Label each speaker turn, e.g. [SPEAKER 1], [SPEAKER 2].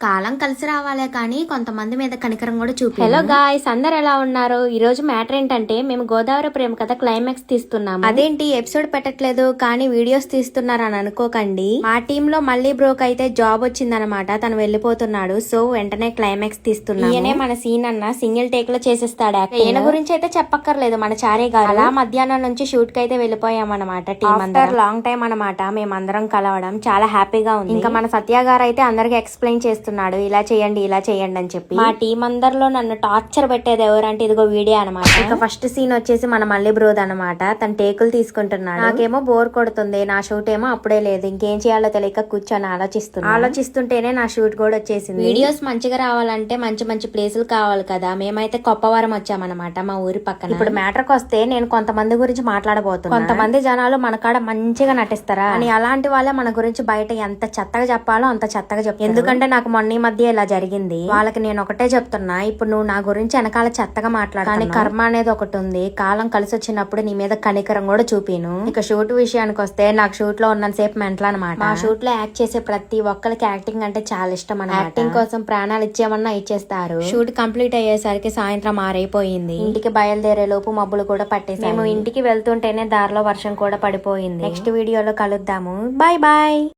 [SPEAKER 1] కాలం కలిసి రావాలే కానీ కొంతమంది మీద కనికరం కూడా చూపి.
[SPEAKER 2] హలో గాయ్స్, అందరు ఎలా ఉన్నారు? ఈ రోజు మ్యాటర్ ఏంటంటే మేము గోదావరి ప్రేమ కథ క్లైమాక్స్ తీస్తున్నాము.
[SPEAKER 1] అదేంటి ఎపిసోడ్ పెట్టట్లేదు కానీ వీడియోస్ తీస్తున్నారు అని అనుకోకండి. మా టీమ్ లో మళ్ళీ బ్రోక్ అయితే జాబ్ వచ్చిందనమాట, తను వెళ్ళిపోతున్నాడు. సో వెంటనే క్లైమాక్స్ తీస్తున్నాము.
[SPEAKER 2] ఈయనే మన సీన్ అన్న సింగిల్ టేక్ లో చేసేస్తాడు.
[SPEAKER 1] ఈయన గురించి అయితే చెప్పక్కర్లేదు, మన చారే గారు. అలా మధ్యాహ్నం నుంచి షూట్ కి అయితే వెళ్ళిపోయామన్నమాట. టీమ్ అందరూ లాంగ్ టైం అనమాట మేమందరం కలవడం చాలా హ్యాపీగా ఉంది. ఇంకా మన సత్య గారు అయితే అందరికి ఎక్స్ప్లెయిన్ చేస్తున్నాడు, ఇలా చేయండి అని చెప్పి.
[SPEAKER 2] మా టీం అందరిలో నన్ను టార్చర్ పెట్టేది ఎవరంటే ఇదిగో వీడియో అనమాట.
[SPEAKER 1] ఇక ఫస్ట్ సీన్ వచ్చేసి మన మళ్ళీ బ్రోద్ అనమాట. తన టేకులు తీసుకుంటున్నాడు. నాకేమో బోర్ కొడుతుంది, నా షూట్ ఏమో అప్పుడే లేదు, ఇంకేం చేయాలో తెలియక కూర్చొని ఆలోచిస్తుంటేనే నా షూట్ కూడా వచ్చేసింది.
[SPEAKER 2] వీడియోస్ మంచిగా రావాలంటే మంచి మంచి ప్లేసులు కావాలి కదా. మేమైతే కొప్పవరం వచ్చామన్నమాట, మా ఊరి పక్కన.
[SPEAKER 1] ఇప్పుడు మ్యాటర్ కి వస్తే నేను కొంతమంది గురించి మాట్లాడబోతున్నా. కొంతమంది జనాలు మన కాడ మంచిగా నటిస్తారా అని, అలాంటి వాళ్ళే మన గురించి బయట ఎంత చెత్తగా చెప్పాలో అంత చెత్తగా చెప్తారు. ఎందుకంటే నాకు మొన్న ఈ మధ్య ఇలా జరిగింది. వాళ్ళకి నేను ఒకటే చెప్తున్నా, ఇప్పుడు నువ్వు నా గురించి వెనకాల చెత్తగా మాట్లాడు, కానీ కర్మ అనేది ఒకటి ఉంది. కాలం కలిసి వచ్చినప్పుడు నీ మీద కనికరం కూడా చూపిను. ఇక షూట్ విషయానికి వస్తే నాకు షూట్ లో ఉన్నంతసేపు మెంటల్ అనమాట. మా షూట్ లో యాక్ట్ చేసే ప్రతి ఒక్కరికి యాక్టింగ్ అంటే చాలా ఇష్టం అన్నమాట. యాక్టింగ్ కోసం ప్రాణాలు ఇచ్చేమన్నా ఇచ్చేస్తారు. షూట్ కంప్లీట్ అయ్యేసరికి సాయంత్రం 6 అయిపోయింది. ఇంటికి బయలుదేరే లోపు మబ్బులు కూడా పట్టేసి మేము ఇంటికి వెళ్తుంటేనే దారిలో వర్షం కూడా పడిపోయింది. నెక్స్ట్ వీడియోలో కలుద్దాము. Bye bye.